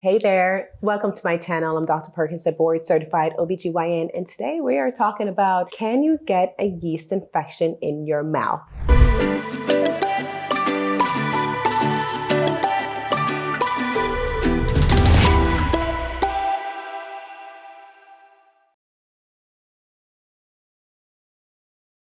Hey there, welcome to my channel. I'm Dr. Perkins, a board certified OBGYN, and today we are talking about, can you get a yeast infection in your mouth?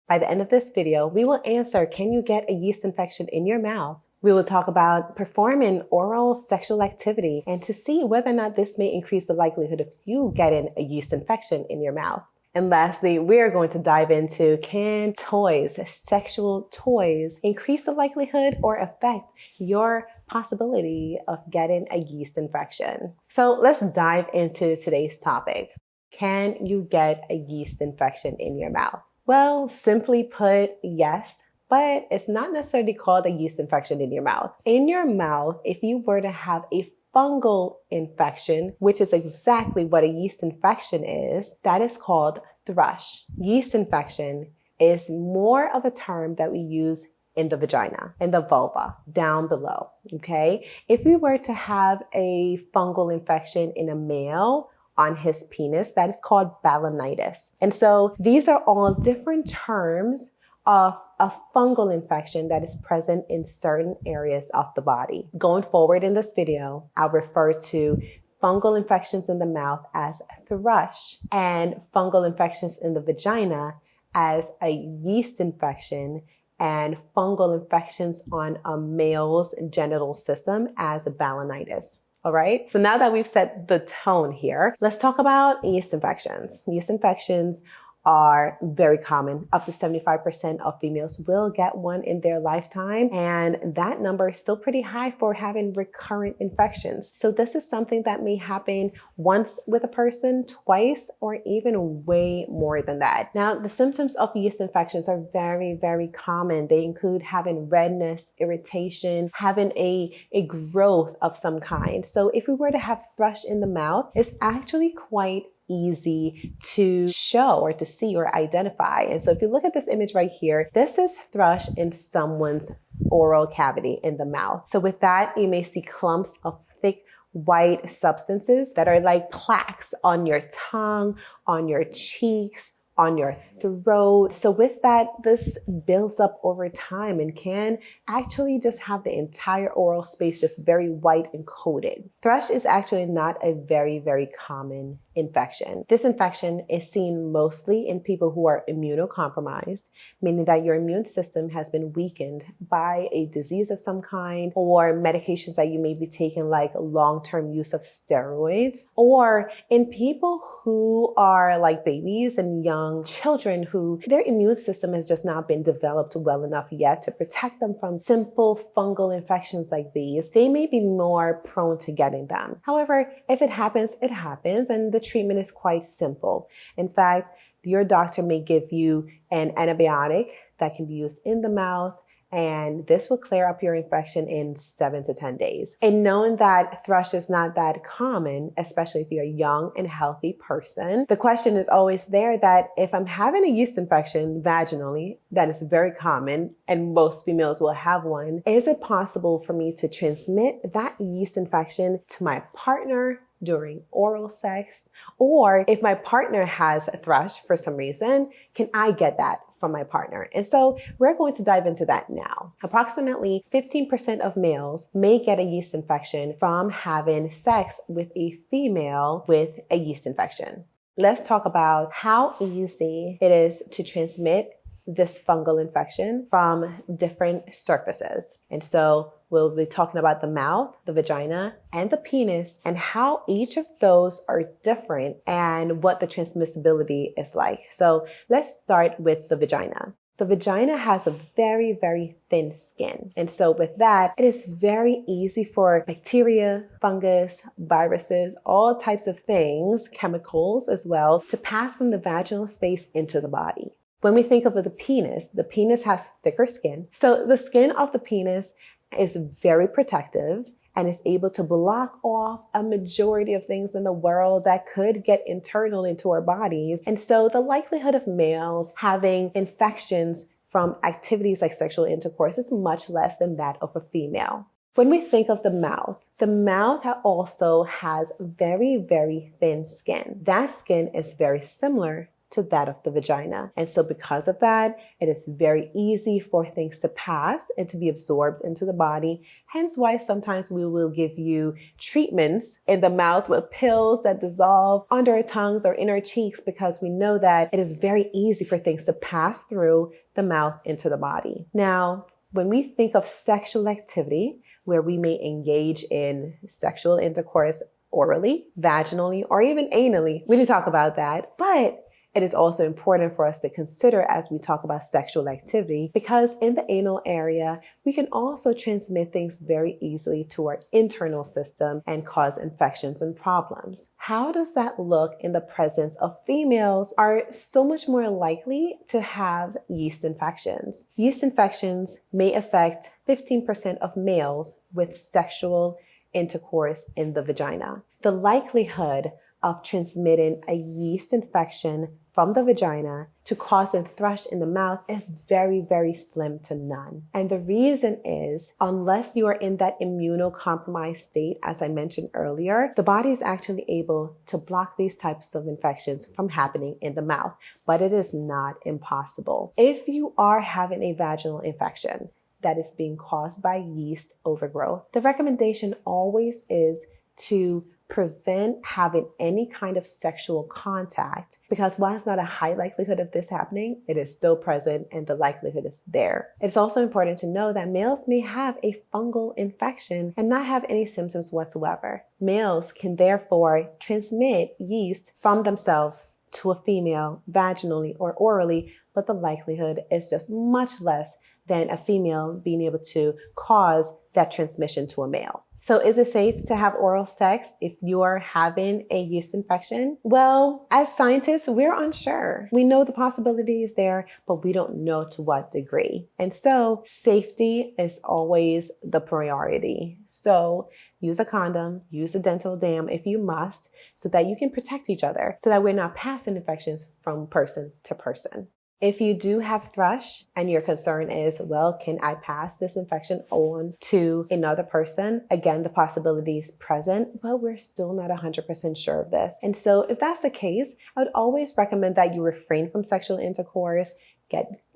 By the end of this video, we will answer, can you get a yeast infection in your mouth? We will talk about performing oral sexual activity and to see whether or not this may increase the likelihood of you getting a yeast infection in your mouth. And lastly, we are going to dive into, can toys, sexual toys, increase the likelihood or affect your possibility of getting a yeast infection? So let's dive into today's topic. Can you get a yeast infection in your mouth? Well, simply put, yes. But it's not necessarily called a yeast infection in your mouth. In your mouth, if you were to have a fungal infection, which is exactly what a yeast infection is, that is called thrush. Yeast infection is more of a term that we use in the vagina, in the vulva, down below, okay? If we were to have a fungal infection in a male, on his penis, that is called balanitis. And so these are all different terms of a fungal infection that is present in certain areas of the body. Going forward in this video, I'll refer to fungal infections in the mouth as thrush and fungal infections in the vagina as a yeast infection and fungal infections on a male's genital system as a balanitis. All right, so now that we've set the tone here, let's talk about yeast infections. Yeast infections are very common. Up to 75% of females will get one in their lifetime, and that number is still pretty high for having recurrent infections. So this is something that may happen once with a person, twice, or even way more than that. Now, the symptoms of yeast infections are very, very common. They include having redness, irritation, having a growth of some kind. So if we were to have thrush in the mouth, it's actually quite easy to show or to see or identify. And so if you look at this image right here, this is thrush in someone's oral cavity in the mouth. So with that, you may see clumps of thick white substances that are like plaques on your tongue, on your cheeks, on your throat. So with that, this builds up over time and can actually just have the entire oral space just very white and coated. Thrush is actually not a very, very common infection. This infection is seen mostly in people who are immunocompromised, meaning that your immune system has been weakened by a disease of some kind or medications that you may be taking, like long-term use of steroids, or in people who are like babies and young children who their immune system has just not been developed well enough yet to protect them from simple fungal infections like these. They may be more prone to getting them. However, if it happens, it happens, and the treatment is quite simple. In fact, your doctor may give you an antibiotic that can be used in the mouth, and this will clear up your infection in 7 to 10 days. And knowing that thrush is not that common, especially if you're a young and healthy person, the question is always there that if I'm having a yeast infection vaginally, that is very common and most females will have one, is it possible for me to transmit that yeast infection to my partner during oral sex? Or if my partner has a thrush for some reason, can I get that from my partner? And so we're going to dive into that now. Approximately 15% of males may get a yeast infection from having sex with a female with a yeast infection. Let's talk about how easy it is to transmit this fungal infection from different surfaces. And so we'll be talking about the mouth, the vagina, and the penis, and how each of those are different and what the transmissibility is like. So let's start with the vagina. The vagina has a very, very thin skin. And so with that, it is very easy for bacteria, fungus, viruses, all types of things, chemicals as well, to pass from the vaginal space into the body. When we think of the penis has thicker skin. So the skin of the penis is very protective and is able to block off a majority of things in the world that could get internal into our bodies. And so the likelihood of males having infections from activities like sexual intercourse is much less than that of a female. When we think of the mouth, The mouth also has very, very thin skin. That skin is very similar to that of the vagina. And so because of that, it is very easy for things to pass and to be absorbed into the body. Hence why sometimes we will give you treatments in the mouth with pills that dissolve under our tongues or in our cheeks, because we know that it is very easy for things to pass through the mouth into the body. Now, when we think of sexual activity, where we may engage in sexual intercourse orally, vaginally, or even anally, we didn't talk about that, but it is also important for us to consider as we talk about sexual activity, because in the anal area, we can also transmit things very easily to our internal system and cause infections and problems. How does that look in the presence of females are so much more likely to have yeast infections? Yeast infections may affect 15% of males with sexual intercourse in the vagina. The likelihood of transmitting a yeast infection from the vagina to causing thrush in the mouth is very, very slim to none. And the reason is, unless you are in that immunocompromised state, as I mentioned earlier, the body is actually able to block these types of infections from happening in the mouth, but it is not impossible. If you are having a vaginal infection that is being caused by yeast overgrowth, the recommendation always is to prevent having any kind of sexual contact, because while it's not a high likelihood of this happening, it is still present and the likelihood is there. It's also important to know that males may have a fungal infection and not have any symptoms whatsoever. Males can therefore transmit yeast from themselves to a female vaginally or orally, but the likelihood is just much less than a female being able to cause that transmission to a male. So is it safe to have oral sex if you're having a yeast infection? Well, as scientists, we're unsure. We know the possibility is there, but we don't know to what degree. And so safety is always the priority. So use a condom, use a dental dam if you must, so that you can protect each other, so that we're not passing infections from person to person. If you do have thrush and your concern is, well, can I pass this infection on to another person? Again, the possibility is present, but we're still not 100% sure of this. And so if that's the case, I would always recommend that you refrain from sexual intercourse,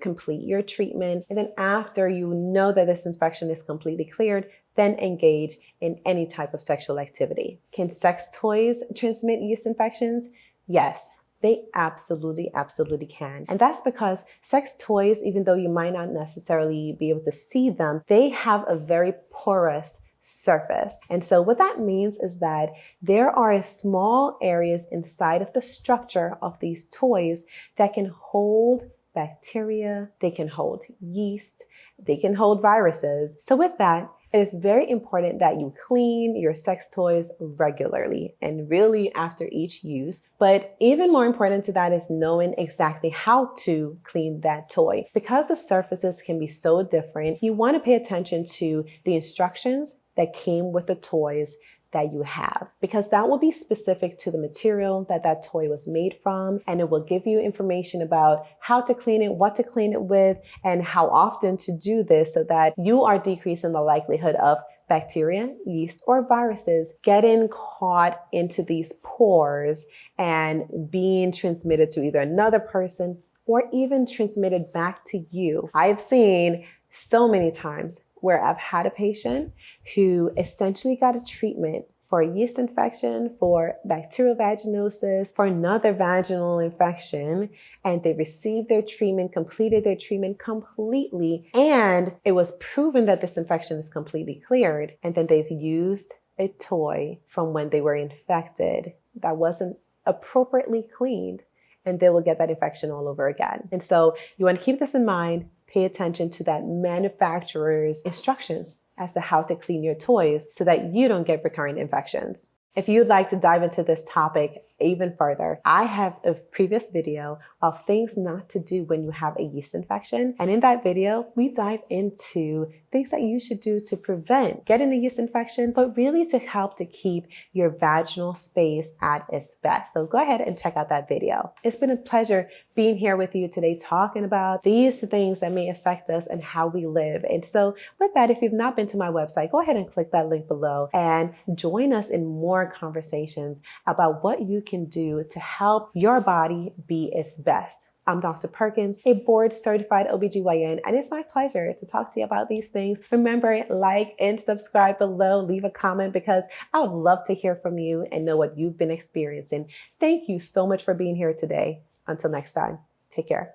complete your treatment, and then after you know that this infection is completely cleared, then engage in any type of sexual activity. Can sex toys transmit yeast infections? Yes. They absolutely can. And that's because sex toys, even though you might not necessarily be able to see them, they have a very porous surface. And so what that means is that there are small areas inside of the structure of these toys that can hold bacteria, they can hold yeast, they can hold viruses. So with that, it is very important that you clean your sex toys regularly and really after each use. But even more important to that is knowing exactly how to clean that toy. Because the surfaces can be so different, you want to pay attention to the instructions that came with the toys that you have, because that will be specific to the material that that toy was made from, and it will give you information about how to clean it, what to clean it with, and how often to do this so that you are decreasing the likelihood of bacteria, yeast, or viruses getting caught into these pores and being transmitted to either another person or even transmitted back to you. I've seen so many times where I've had a patient who essentially got a treatment for a yeast infection, for bacterial vaginosis, for another vaginal infection, and they received their treatment, completed their treatment completely, and it was proven that this infection is completely cleared, and then they've used a toy from when they were infected that wasn't appropriately cleaned, and they will get that infection all over again. And so you want to keep this in mind. Pay attention to that manufacturer's instructions as to how to clean your toys so that you don't get recurrent infections. If you'd like to dive into this topic even further, I have a previous video of things not to do when you have a yeast infection. And in that video, we dive into things that you should do to prevent getting a yeast infection, but really to help to keep your vaginal space at its best. So go ahead and check out that video. It's been a pleasure being here with you today, talking about these things that may affect us and how we live. And so with that, if you've not been to my website, go ahead and click that link below and join us in more conversations about what you can do to help your body be its best. I'm Dr. Perkins, a board certified OBGYN, and it's my pleasure to talk to you about these things. Remember, like and subscribe below, leave a comment because I would love to hear from you and know what you've been experiencing. Thank you so much for being here today. Until next time, take care.